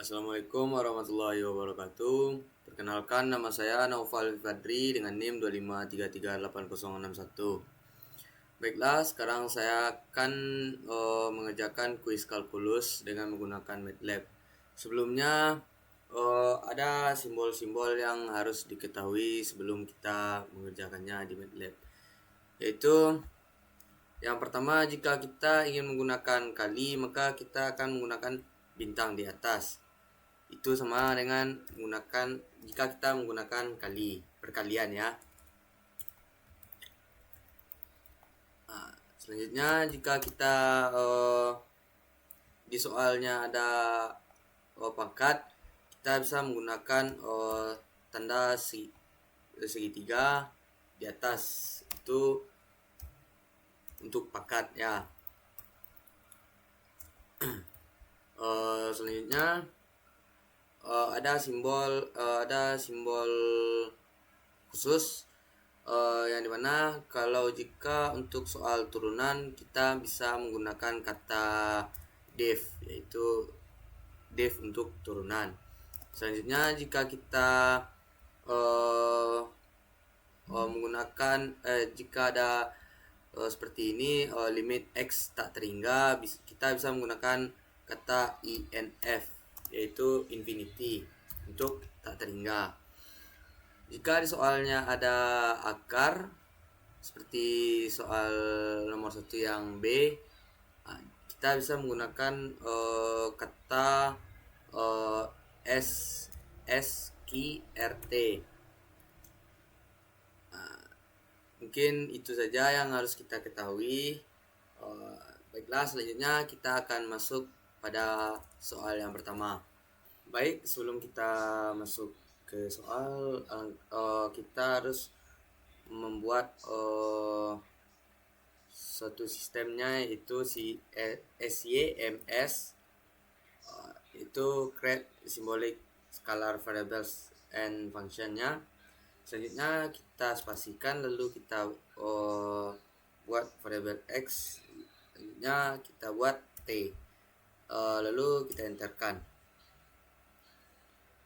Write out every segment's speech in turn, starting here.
Assalamualaikum warahmatullahi wabarakatuh. Perkenalkan, nama saya Naufal Fadri dengan NIM 253386061. Baiklah, sekarang saya akan mengerjakan kuis kalkulus dengan menggunakan MATLAB. Sebelumnya ada simbol-simbol yang harus diketahui sebelum kita mengerjakannya di MATLAB. Yaitu yang pertama, jika kita ingin menggunakan kali, maka kita akan menggunakan bintang di atas. Itu sama dengan menggunakan jika kita menggunakan kali perkalian ya. Selanjutnya, jika kita di soalnya ada pangkat, kita bisa menggunakan tanda segitiga di atas itu untuk pangkat ya. Selanjutnya ada simbol khusus yang dimana kalau jika untuk soal turunan kita bisa menggunakan kata def, yaitu def untuk turunan. Selanjutnya, jika kita menggunakan jika ada seperti ini, limit x tak terhingga, kita bisa menggunakan kata inf, yaitu infinity untuk tak terhingga. Jika di soalnya ada akar seperti soal nomor 1 yang B, kita bisa menggunakan kata SQRT. Mungkin itu saja yang harus kita ketahui. Baiklah, selanjutnya kita akan masuk pada soal yang pertama. Baik, sebelum kita masuk ke soal, kita harus membuat suatu sistemnya, yaitu si SYMS, itu create symbolic scalar variables and functionnya. Selanjutnya kita spasikan, lalu kita buat variabel x, selanjutnya kita buat t, lalu kita enterkan.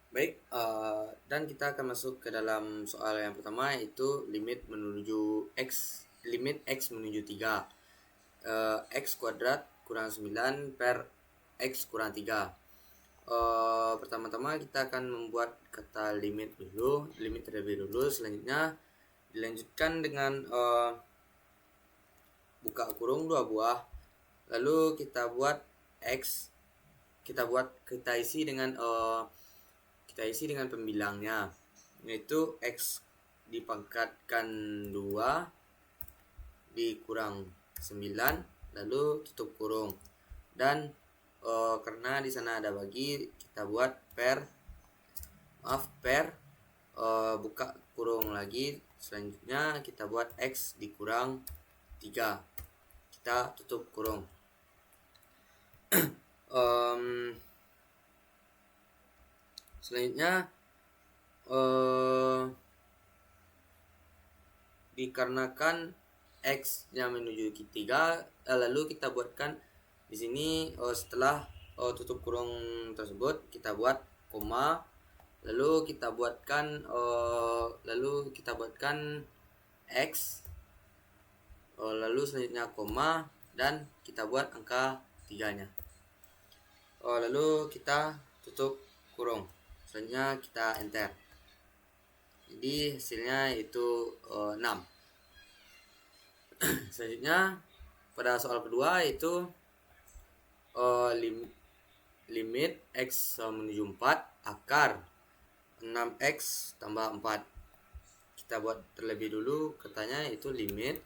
Baik, dan kita akan masuk ke dalam soal yang pertama, yaitu limit x menuju 3, x kuadrat kurang 9 per x kurang 3. Pertama-tama kita akan membuat kata limit terlebih dulu. Selanjutnya dilanjutkan dengan buka kurung 2 buah, lalu kita buat x, kita isi dengan pembilangnya, yaitu x dipangkatkan 2 dikurang 9, lalu tutup kurung. Dan karena di sana ada bagi, kita buat per buka kurung lagi. Selanjutnya kita buat x dikurang 3, kita tutup kurung. Selanjutnya dikarenakan x nya menuju 3, lalu kita buatkan di sini setelah tutup kurung tersebut kita buat koma, lalu kita buatkan x, lalu selanjutnya koma, dan kita buat angka 3-nya, lalu kita tutup kurung. Selanjutnya kita enter. Jadi hasilnya itu 6. Selanjutnya pada soal kedua, yaitu limit x menuju 4 akar 6x tambah 4. Kita buat terlebih dulu katanya, itu limit,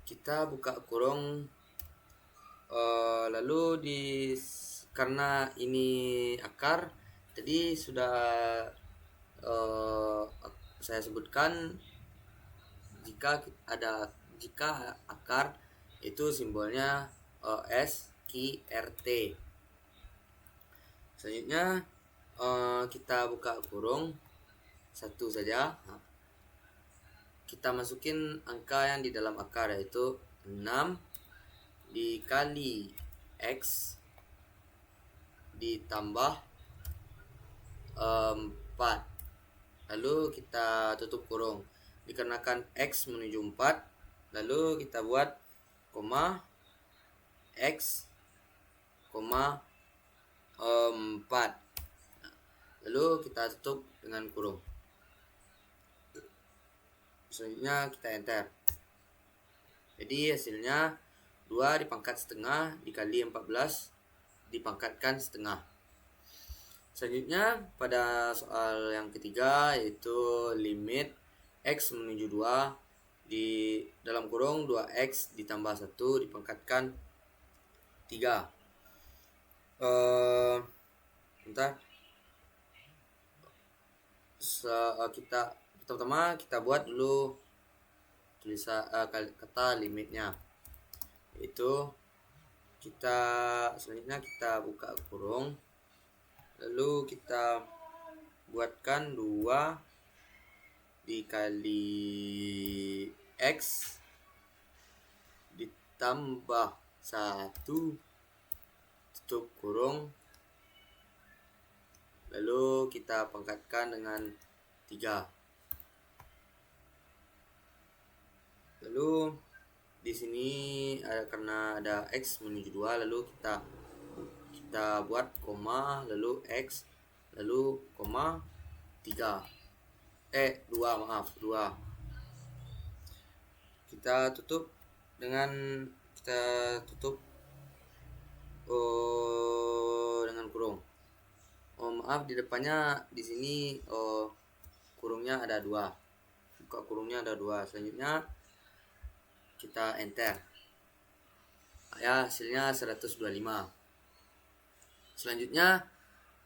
kita buka kurung, lalu karena ini akar, tadi sudah saya sebutkan, jika akar itu simbolnya SQRT. Selanjutnya kita buka kurung 1 saja. Kita masukin angka yang di dalam akar, yaitu 6 dikali x ditambah 4. Lalu kita tutup kurung. Dikarenakan X menuju 4, lalu kita buat koma X, 4. Lalu kita tutup dengan kurung. Selanjutnya kita enter. Jadi hasilnya 2 dipangkat setengah dikali 14 dipangkatkan setengah. Selanjutnya pada soal yang ketiga, yaitu limit X menuju 2 di dalam kurung 2X ditambah 1 dipangkatkan 3. Bentar. Kita pertama kita buat dulu tulisan kata limitnya, yaitu selanjutnya kita buka kurung, lalu kita buatkan 2 dikali X ditambah 1 tutup kurung, lalu kita pangkatkan dengan 3. Lalu di sini karena ada X menuju 2, lalu kita buat koma, lalu X, lalu koma 3. 2. Kita tutup dengan dengan kurung. Di depannya di sini kurungnya ada 2. Buka kurungnya ada 2. Selanjutnya kita enter. Ya, hasilnya 125. Selanjutnya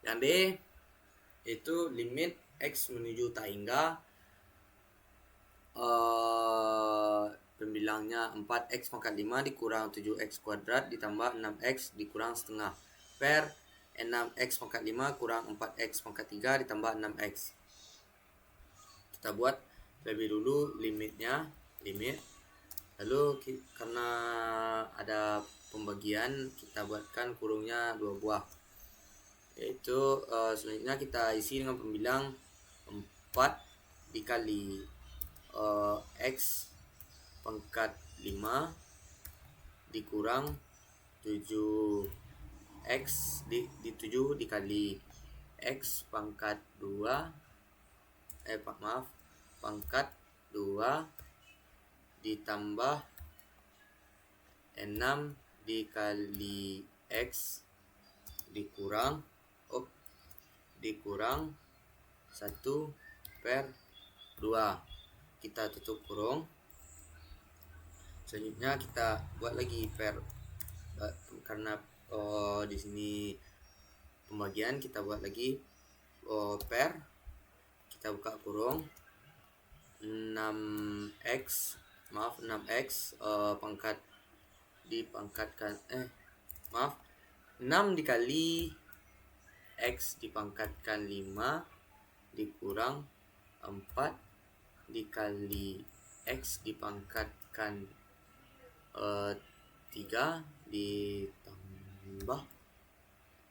yang D, itu limit X menuju tak hingga pembilangnya 4X pangkat 5 dikurang 7X kuadrat ditambah 6X dikurang setengah per 6X pangkat 5 kurang 4X pangkat 3 ditambah 6X. Kita buat lebih dulu limit, lalu karena ada pembagian kita buatkan kurungnya 2 buah, yaitu selanjutnya kita isi dengan pembilang 4 dikali X pangkat 5 dikurang 7X di 7 dikali X pangkat 2 pangkat 2 ditambah 6 dikali X dikurang 1 per 2. Kita tutup kurung. Selanjutnya kita buat lagi karena di sini pembagian, kita buat lagi per. Kita buka kurung 6x pangkat dipangkatkan 6 dikali X dipangkatkan 5 dikurang 4 dikali X dipangkatkan 3 ditambah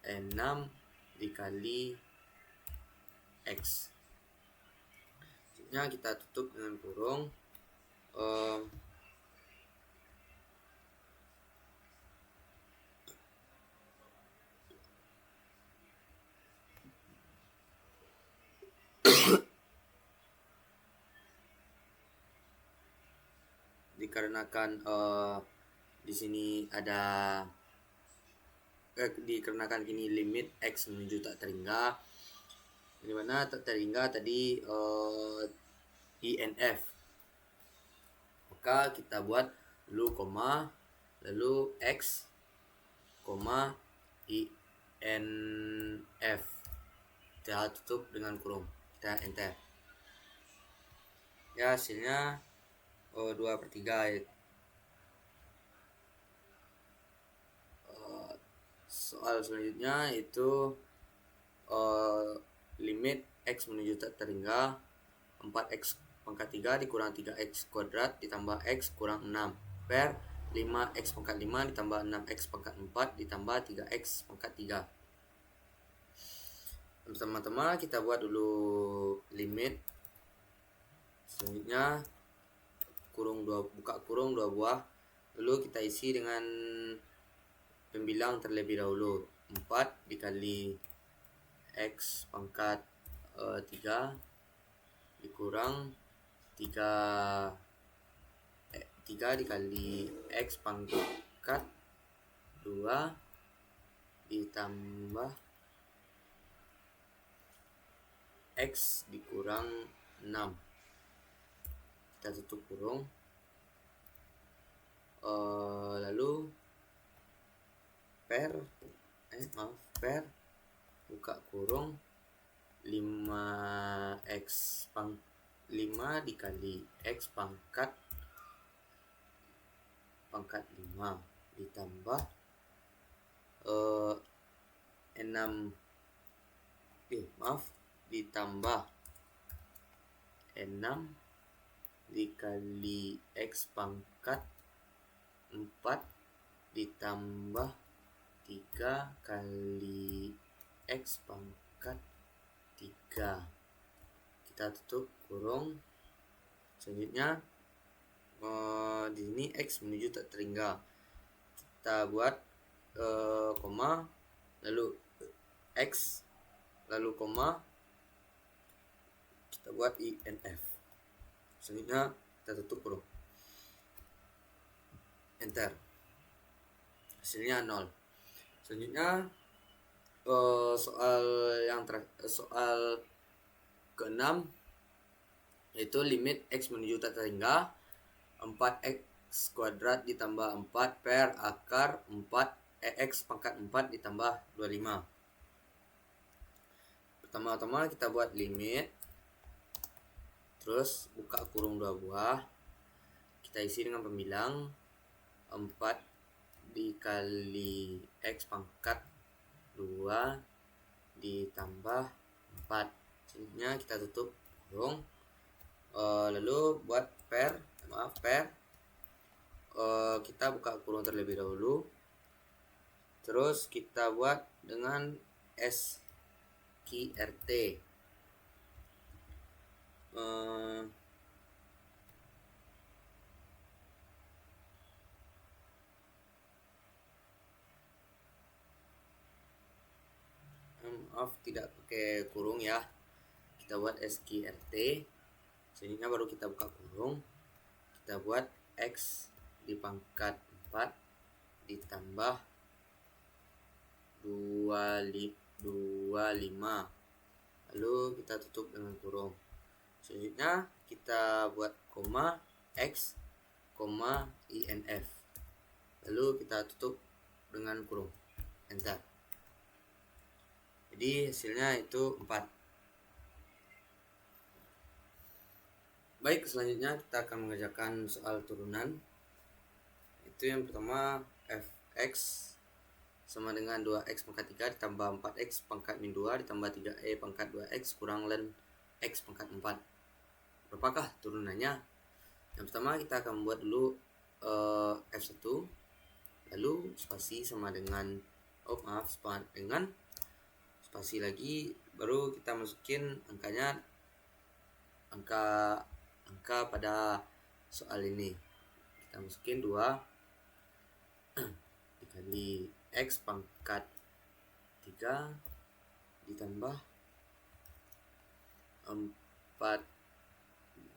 6 dikali X. Selanjutnya kita tutup dengan kurung. Dikarenakan di sini ada dikarenakan kini limit X menuju tak terhingga, dimana tak terhingga tadi INF, maka kita buat dulu koma, lalu X, koma INF. Kita tutup dengan kurung, kita enter. Ya, hasilnya 2/3. Soal selanjutnya itu limit X menuju tak terhingga 4X pangkat 3 dikurang 3X kuadrat ditambah X kurang 6 per 5X pangkat 5 ditambah 6X pangkat 4 ditambah 3X pangkat 3. Pertama-tama kita buat dulu limit. Selanjutnya buka kurung 2 buah. Lalu kita isi dengan pembilang terlebih dahulu. 4 dikali X pangkat 3 dikurang 3 dikali X pangkat 2 ditambah X dikurang 6. Kita tutup kurung. Lalu per buka kurung 5 dikali X pangkat 5 ditambah 6 dikali X pangkat 4 ditambah 3 kali X pangkat 3. Kita tutup kurung. Selanjutnya di sini X menuju tak terhingga. Kita buat koma, lalu X, lalu koma, kita buat INF. Selanjutnya kita tutup kurung, enter, hasilnya 0. Selanjutnya soal ke-6, yaitu limit X menuju tak terhingga 4x kuadrat ditambah 4 per akar 4 X pangkat 4 ditambah 25. Pertama-tama kita buat limit, terus buka kurung 2 buah, kita isi dengan pembilang 4 dikali X pangkat 2 ditambah 4. Selanjutnya kita tutup kurung. Lalu buat per kita buka kurung terlebih dahulu, terus kita buat dengan SQRT. Maaf, tidak pakai kurung ya. Kita buat SQRT. Selanjutnya baru kita buka kurung. Kita buat X di pangkat 4 ditambah 25. Lalu kita tutup dengan kurung. Selanjutnya kita buat koma X, koma INF. Lalu kita tutup dengan kurung, enter. Jadi hasilnya itu 4. Baik, selanjutnya kita akan mengerjakan soal turunan. Itu yang pertama, fx sama dengan 2x pangkat 3 ditambah 4x pangkat min 2 ditambah 3e pangkat 2x kurang ln x pangkat 4. Berapakah turunannya? Yang pertama kita akan membuat dulu f1, lalu spasi sama dengan spasi lagi, baru kita masukin angkanya, angka pada soal ini. Kita masukin 2 dikali X pangkat 3 ditambah 4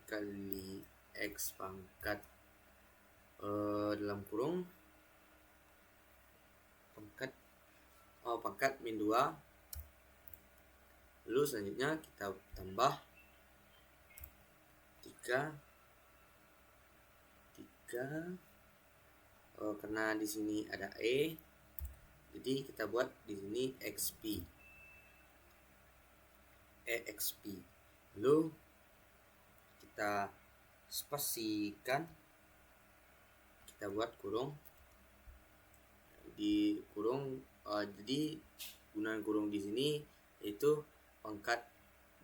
kali X pangkat dalam kurung pangkat min 2. Lalu selanjutnya kita tambah 3 karena di sini ada E, jadi kita buat di sini XP, EXP. Lalu kita spasikan, kita buat kurung. Di kurung jadi gunaan kurung di sini yaitu pangkat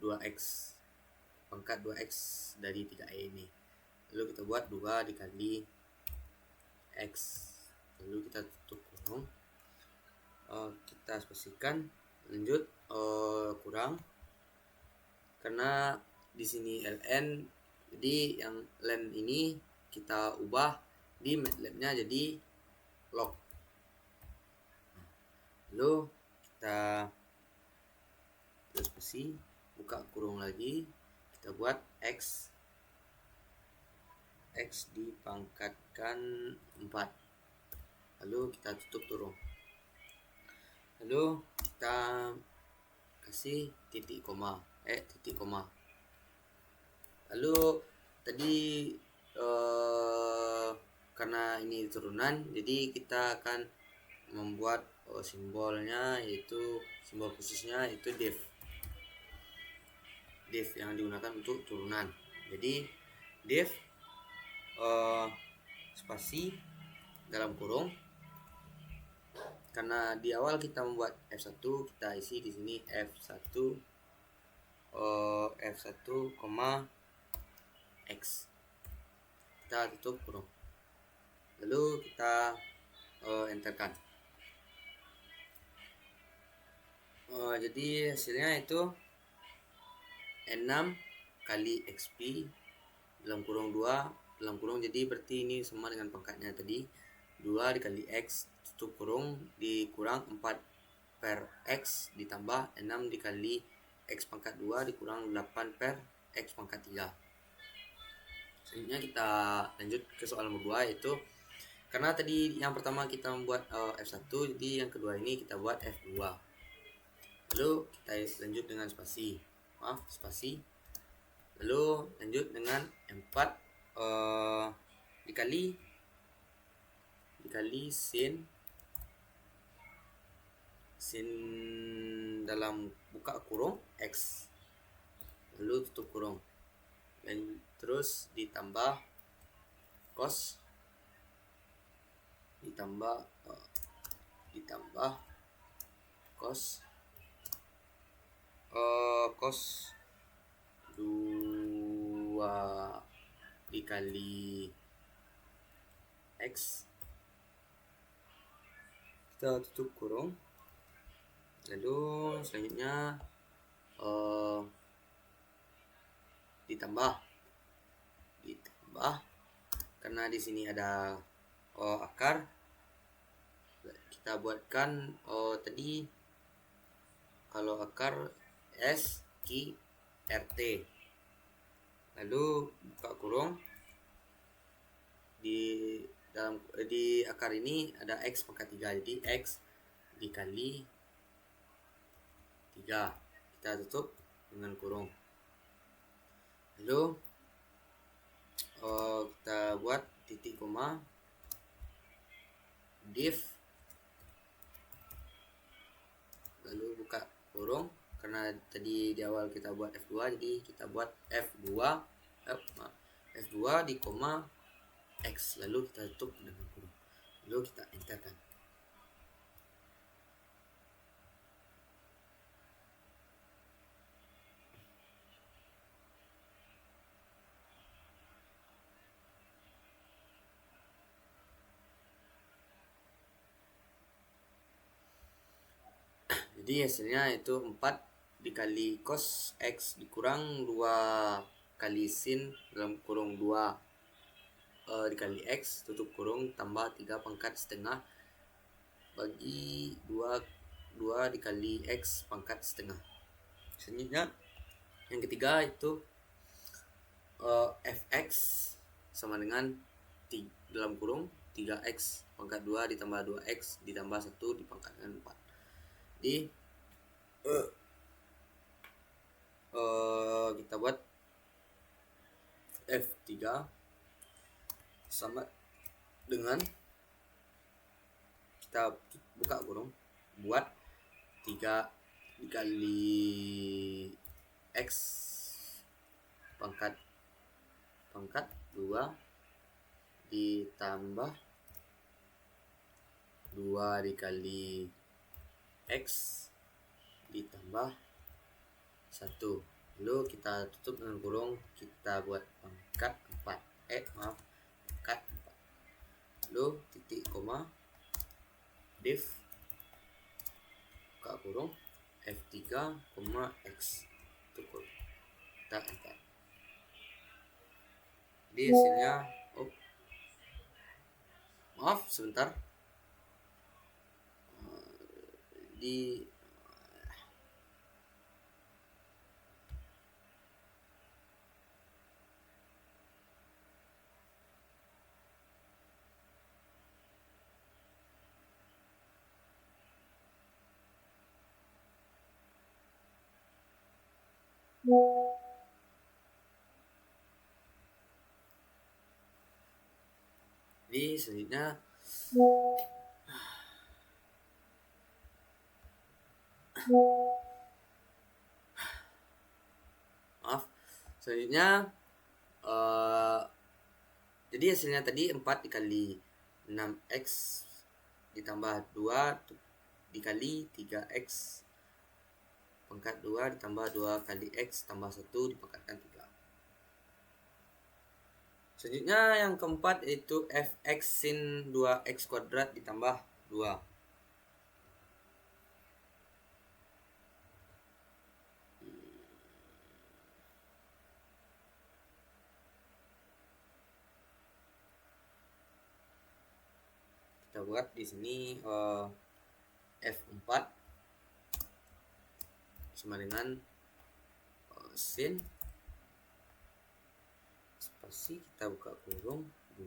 2x dari 3e ini. Lalu kita buat 2 dikali X, lalu kita tutup kurung, kita spasikan, lanjut kurang, karena di sini ln, jadi yang len ini kita ubah di MATLAB-nya jadi log. Lalu kita terus spasi, buka kurung lagi, kita buat x dipangkatkan 4, lalu kita tutup kurung, lalu kita kasih titik koma, lalu tadi karena ini turunan, jadi kita akan membuat simbolnya, yaitu simbol khususnya itu div yang digunakan untuk turunan. Jadi div spasi dalam kurung, karena di awal kita membuat F1, kita isi di sini F1 X, kita tutup kurung, lalu kita enterkan. Jadi hasilnya itu 6 kali XP dalam kurung 2 dalam kurung, jadi berarti ini sama dengan pangkatnya tadi, 2 dikali X tutup kurung dikurang 4 per X ditambah 6 dikali X pangkat 2 dikurang 8 per X pangkat 3. Selanjutnya kita lanjut ke soal nomor 2, yaitu karena tadi yang pertama kita membuat F1, jadi yang kedua ini kita buat F2. Lalu kita lanjut dengan spasi, lalu lanjut dengan 4 dikali sin dalam buka kurung X, lalu tutup kurung, dan terus ditambah cos cos 2 dikali X, kita tutup kurung, lalu selanjutnya ditambah karena di sini ada akar, kita buatkan tadi kalau akar S Q RT, lalu buka kurung, di akar ini ada X pangkat 3, jadi X dikali 3, kita tutup dengan kurung, lalu kita buat titik koma div, lalu buka kurung, karena tadi di awal kita buat F2, jadi kita buat F2 di koma X, lalu kita tutup dengan kurung, lalu kita enterkan. Jadi hasilnya itu 4 dikali cos X dikurang 2 kali sin dalam kurung 2 dikali X tutup kurung tambah 3 pangkat setengah bagi 2 dikali X pangkat setengah. Selanjutnya yang ketiga itu Fx sama dengan dalam kurung 3X pangkat 2 ditambah 2X ditambah 1 dipangkatkan 4. Jadi kita buat F3 sama dengan, kita buka kurung, buat 3 dikali X pangkat 2 ditambah 2 dikali X ditambah 1, lalu kita tutup dengan kurung, kita buat pangkat 4 pangkat 4, lalu titik koma div buka kurung F3, X tutup. Kita enter. Jadi hasilnya, maaf sebentar, di selanjutnya maaf selanjutnya jadi hasilnya tadi 4 dikali 6x ditambah 2 dikali 3x pangkat 2 ditambah 2 kali x tambah 1 dipangkatkan 3. Selanjutnya yang keempat yaitu fx sin 2x kuadrat ditambah 2. Kita buat di sini f4 sama dengan sin spasi kita buka kurung 2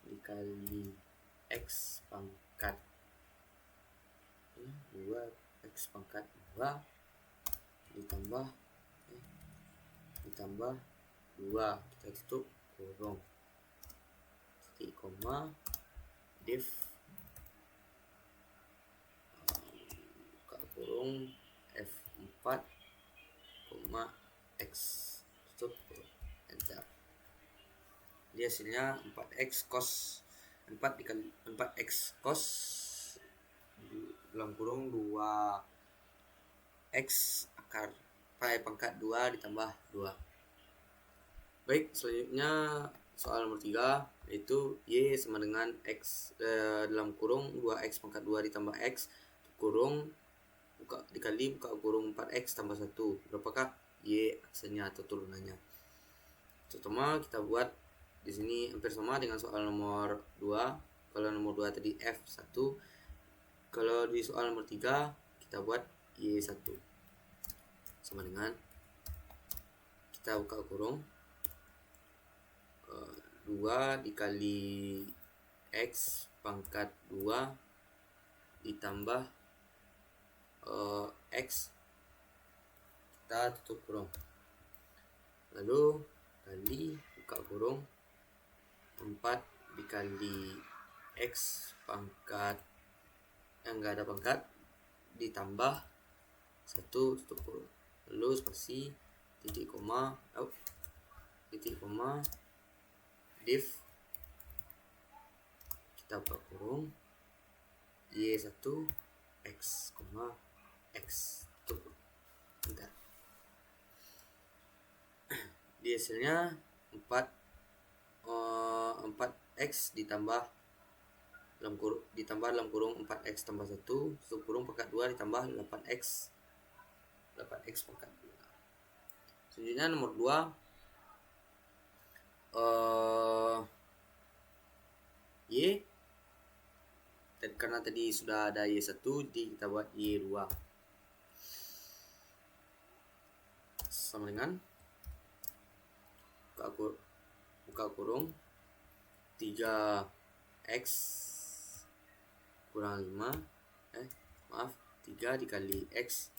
dikali x pangkat 2x pangkat 2 ditambah 2 kita tutup kurung titik koma div buka kurung f4 x tutup enter. Jadi hasilnya 4x cos 4 dikali 4x cos dalam kurung 2x akar pangkat 2 ditambah 2. Baik, selanjutnya soal nomor 3 yaitu y sama dengan x dalam kurung 2x pangkat 2 ditambah x kurung buka kurung 4x tambah 1. Berapakah y aksennya atau turunannya? Pertama kita buat di sini hampir sama dengan soal nomor 2. Kalau nomor 2 tadi f1, kalau di soal nomor 3 kita buat y1 sama dengan kita buka kurung 2 dikali x pangkat 2 ditambah x kita tutup kurung, lalu kali buka kurung 4 dikali x pangkat yang enggak ada pangkat ditambah 1 tutup kurung, lalu spasi titik koma div kita buka kurung y1 x, x tutup enter. Di hasilnya 4x ditambah dalam kurung 4x tambah 1 tutup kurung pangkat 2 ditambah 8x pangkat 2. Selanjutnya nomor 2 y karena tadi sudah ada y1 jadi kita buat y2 sama dengan buka kurung 3x kurang 5 3 dikali x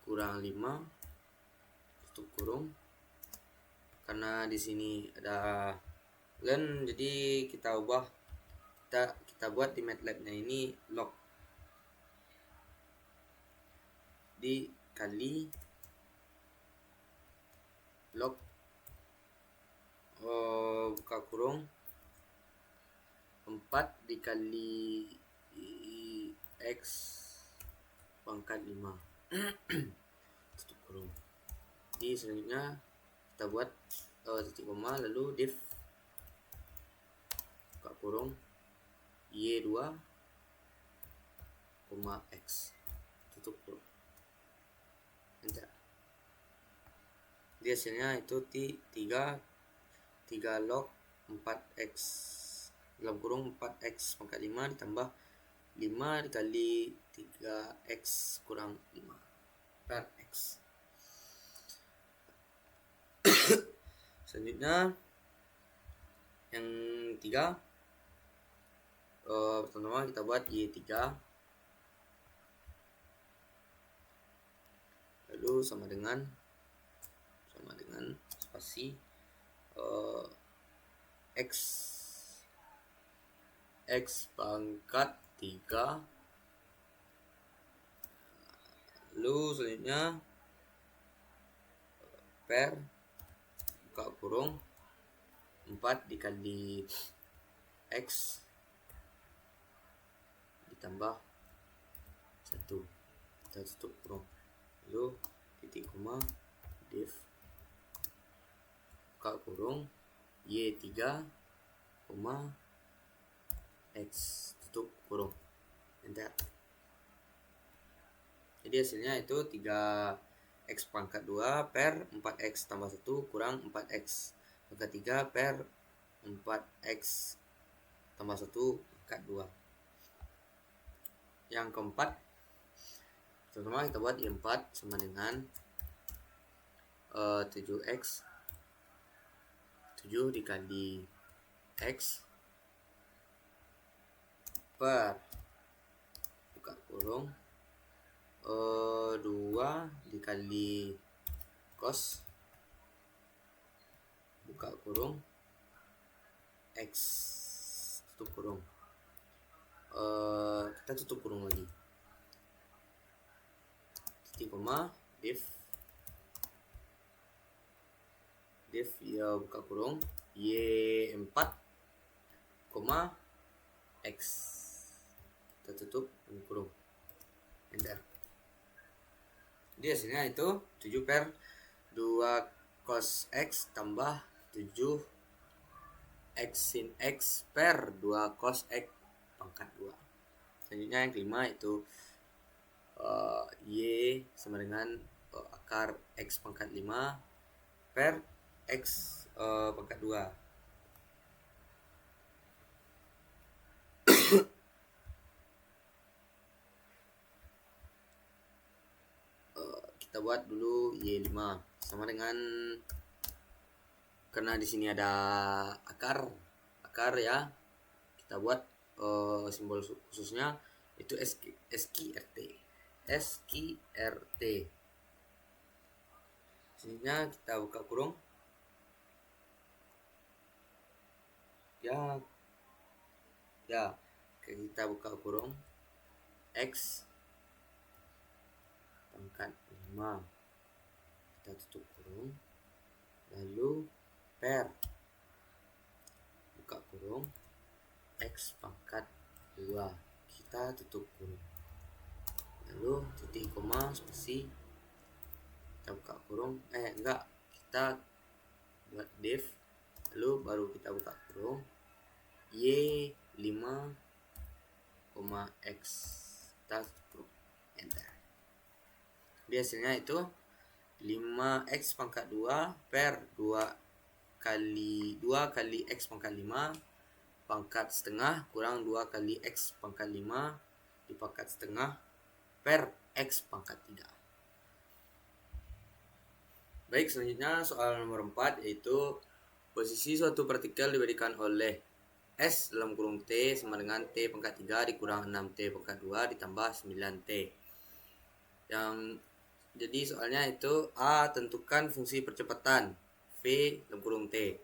kurang 5 tutup kurung. Karena di sini ada len, jadi kita buat di MATLAB-nya ini log dikali log buka kurung 4 dikali x pangkat 5 tutup kurung. Jadi selanjutnya kita buat titik koma lalu div buka kurung y2 X tutup kurung. Enter. Di hasilnya itu 3 log 4x dalam kurung 4x pangkat 5 ditambah 5 dikali 3x kurang 5 per x. Selanjutnya yang 3, pertama kita buat Y3, lalu sama dengan spasi x pangkat 3, lalu selanjutnya per buka kurung 4 dikali x ditambah 1, kita tutup kurung, lalu titik koma div buka kurung Y3, x tutup kurung, enter. Jadi hasilnya itu 3x pangkat 2 per 4x tambah 1 kurang 4x pangkat 3 per 4x tambah 1 pangkat 2. Yang keempat, pertama kita buat Y4 sama dengan 7x 7 dikali x per buka kurung 2 dikali cos buka kurung x tutup kurung, kita tutup kurung lagi, titik koma div ya buka kurung Y4, x kita tutup kurung, enter. Jadi hasilnya itu 7 per 2 cos x tambah 7 x sin x per 2 cos x pangkat 2. Selanjutnya yang kelima itu y sama dengan akar x pangkat 5 per x pangkat 2. Kita buat dulu Y5 sama dengan, karena di sini ada akar ya, kita buat simbol khususnya itu SQRT. Sininya kita buka kurung ya kita buka kurung x pangkat 5, kita tutup kurung, lalu per buka kurung x pangkat 2, kita tutup kurung, lalu titik koma spasi kita buka kurung, kita buat div, lalu baru kita buka kurung Y5, x kita tutup, enter. Jadi hasilnya itu 5x pangkat 2 per 2 kali x pangkat 5 pangkat setengah kurang 2 kali x pangkat 5 dipangkat setengah per x pangkat 3. Baik, selanjutnya soal nomor 4, yaitu posisi suatu partikel diberikan oleh S dalam kurung T sama dengan T pangkat 3 dikurang 6T pangkat 2 ditambah 9T. Jadi soalnya itu A, tentukan fungsi percepatan V dalam kurung T.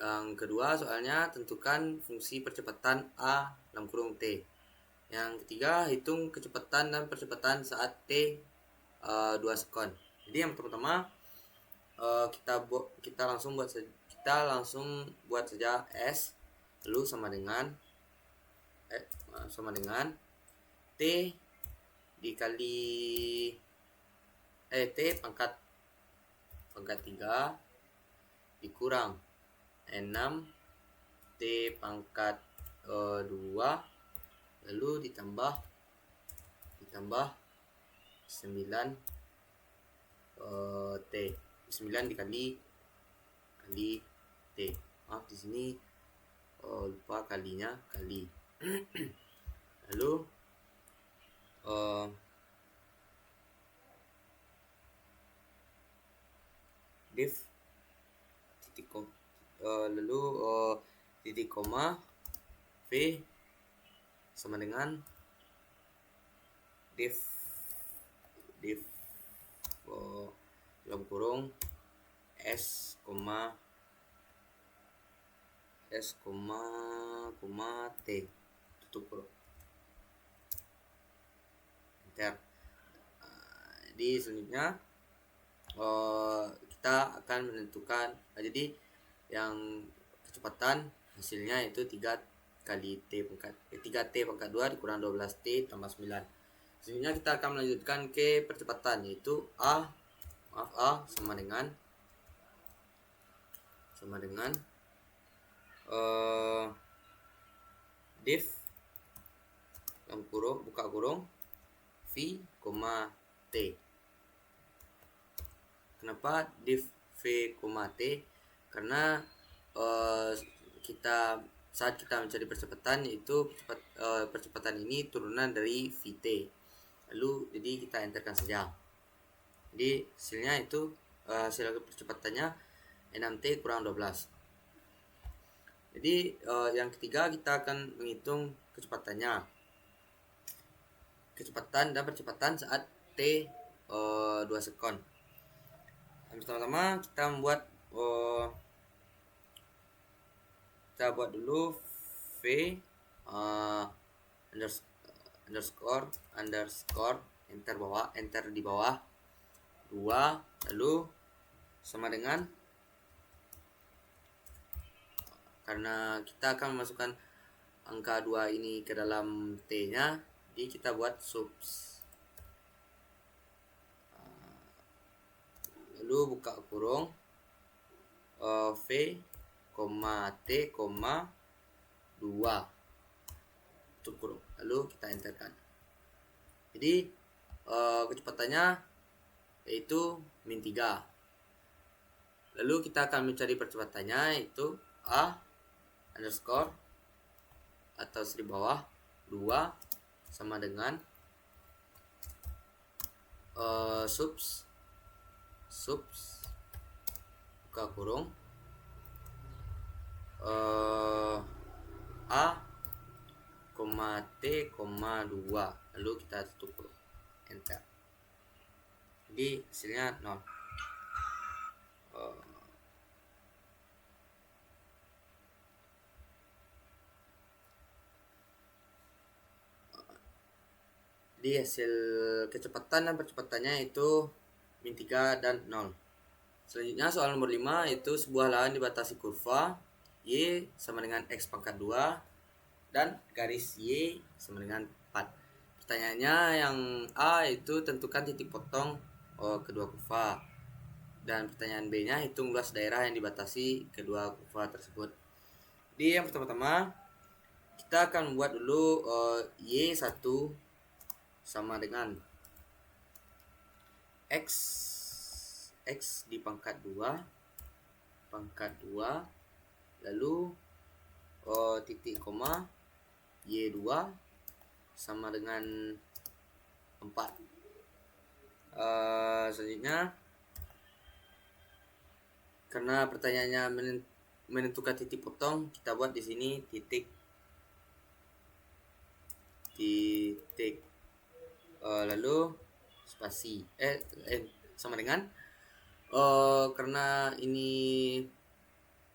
Yang kedua soalnya tentukan fungsi percepatan A dalam kurung T. Yang ketiga, hitung kecepatan dan percepatan saat T 2 sekon. Jadi yang pertama kita langsung buat saja S, lalu sama dengan T dikali T pangkat 3 dikurang 6 T pangkat 2 lalu ditambah tambah 9 T. 9 dikali T. Maaf di sini lupa kalinya kali. Lalu div titik lalu titik koma V sama dengan div dalam kurung S, T, tutup kurung, enter. Di selanjutnya kita akan menentukan, jadi yang kecepatan hasilnya itu 3 kali T pangkat 3T pangkat 2 dikurang 12T tambah 9. Selanjutnya kita akan melanjutkan ke percepatan, yaitu A sama dengan div dalam kurung buka kurung V, T. Kenapa div V, T? Karena saat kita mencari percepatan, yaitu percepatan ini turunan dari Vt. Lalu jadi kita enterkan saja. Jadi hasilnya itu hasil percepatannya 6T kurang 12. Jadi yang ketiga kita akan menghitung kecepatannya. Kecepatan dan percepatan saat T 2 sekon. Pertama-tama kita buat dulu V underscore enter di bawah 2, lalu sama dengan, karena kita akan memasukkan angka 2 ini ke dalam T nya, jadi kita buat subs, lalu buka kurung V, T, 2, tutup kurung, lalu kita enterkan. Jadi kecepatannya yaitu min 3. Lalu kita akan mencari percepatannya, yaitu A underscore atau di bawah 2 sama dengan subs buka kurung A, T, 2, lalu kita tutup kurung, enter. Jadi hasilnya 0. Jadi hasil kecepatan dan percepatannya itu min 3 dan 0. Selanjutnya soal nomor 5, yaitu sebuah lahan dibatasi kurva Y sama dengan X pangkat 2 dan garis Y sama dengan 4. Pertanyaannya yang A itu tentukan titik potong kedua kurva, dan pertanyaan B nya hitung luas daerah yang dibatasi kedua kurva tersebut. Di yang pertama-tama kita akan membuat dulu Y1 sama dengan X di pangkat 2 lalu titik koma Y2 sama dengan 4. Selanjutnya, karena pertanyaannya menentukan titik potong, kita buat di sini titik lalu spasi sama dengan karena ini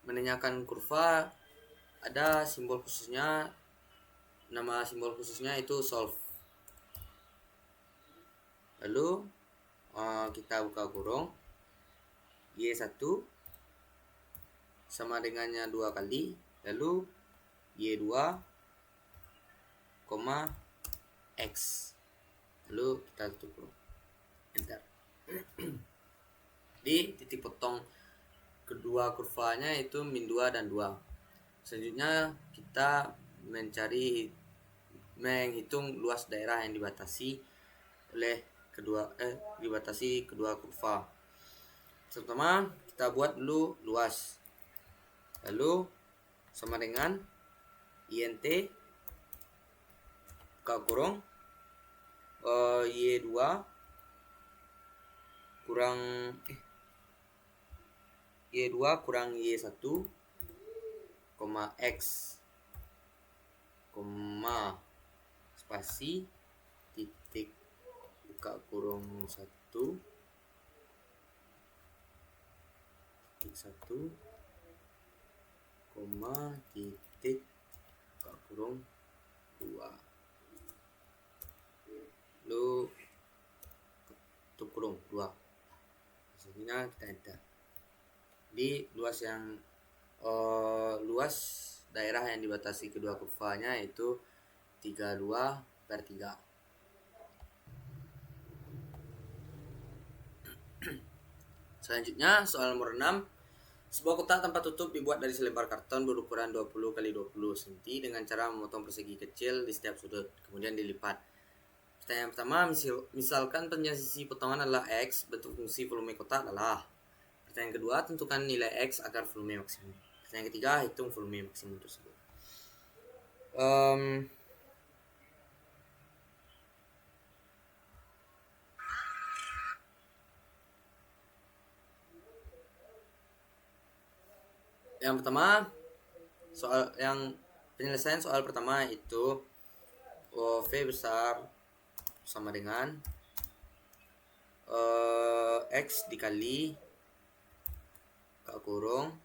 menanyakan kurva, ada simbol khususnya, nama simbol khususnya itu solve. Lalu kita buka kurung Y1 sama dengannya 2 kali, lalu Y2 X, lalu kita tutup kurung, enter. Di titik potong kedua kurvanya itu min 2 dan 2. Selanjutnya kita menghitung luas daerah yang dibatasi oleh dibatasi kedua kurva. Pertama kita buat dulu luas, lalu sama dengan int buka kurung y2 kurang y2 kurang y1 koma x koma spasi titik buka kurung 1 titik 1 koma titik buka kurung 2, lalu tutup kurung 2. Hasilnya kita enter. Di luas daerah yang dibatasi kedua kurvanya yaitu 32/3. Selanjutnya soal nomor 6. Sebuah kotak tanpa tutup dibuat dari selebar karton berukuran 20 x 20 cm dengan cara memotong persegi kecil di setiap sudut, kemudian dilipat. Pertanyaan pertama, misalkan panjang sisi potongan adalah X, bentuk fungsi volume kotak adalah. Pertanyaan kedua, tentukan nilai X agar volume maksimum. Pertanyaan ketiga, hitung volume maksimum tersebut. Yang pertama, penyelesaian soal pertama itu V besar sama dengan X dikali buka kurung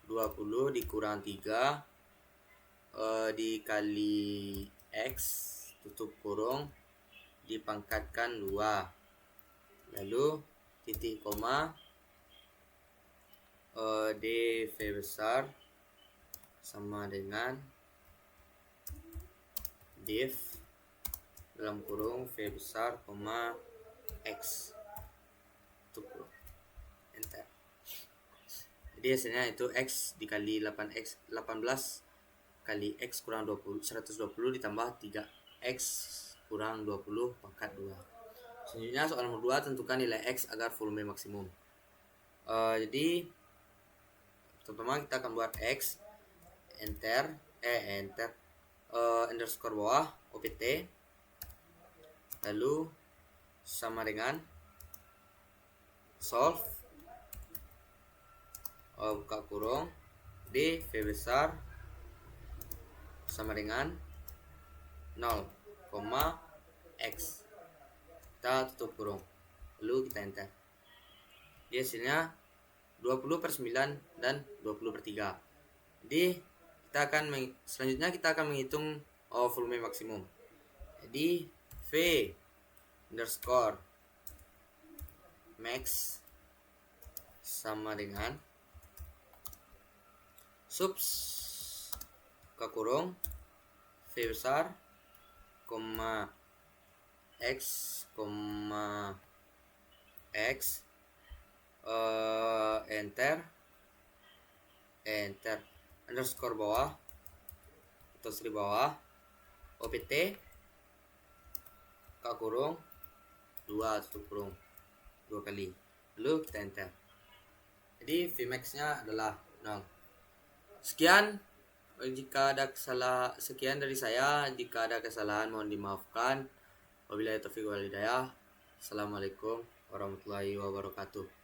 20 dikurang 3 dikali X tutup kurung dipangkatkan 2, lalu titik koma dv besar sama dengan div dalam kurung v besar, x tutup kurung, enter. Jadi hasilnya itu x dikali 18 kali x kurang 20 120 ditambah 3x kurang 20 pangkat 2. Selanjutnya soal nomor 2, tentukan nilai x agar volume maksimum. Jadi pertama kita akan buat x enter underscore bawah opt, lalu sama dengan solve buka kurung d v besar sama dengan 0, x, kita tutup kurung, lalu kita enter. Jadi hasilnya 20/9 dan 20/3. Jadi selanjutnya kita akan menghitung volume maksimum. Jadi v underscore max sama dengan subs buka kurung v besar, x, enter underscore bawah atau di bawah opt buka kurung 2 tutup kurung 2 kali, lalu kita enter. Jadi Vmax nya adalah 0. Sekian dari saya. Jika ada kesalahan mohon dimaafkan. Wabillahi taufiq wal hidayah. Assalamualaikum warahmatullahi wabarakatuh.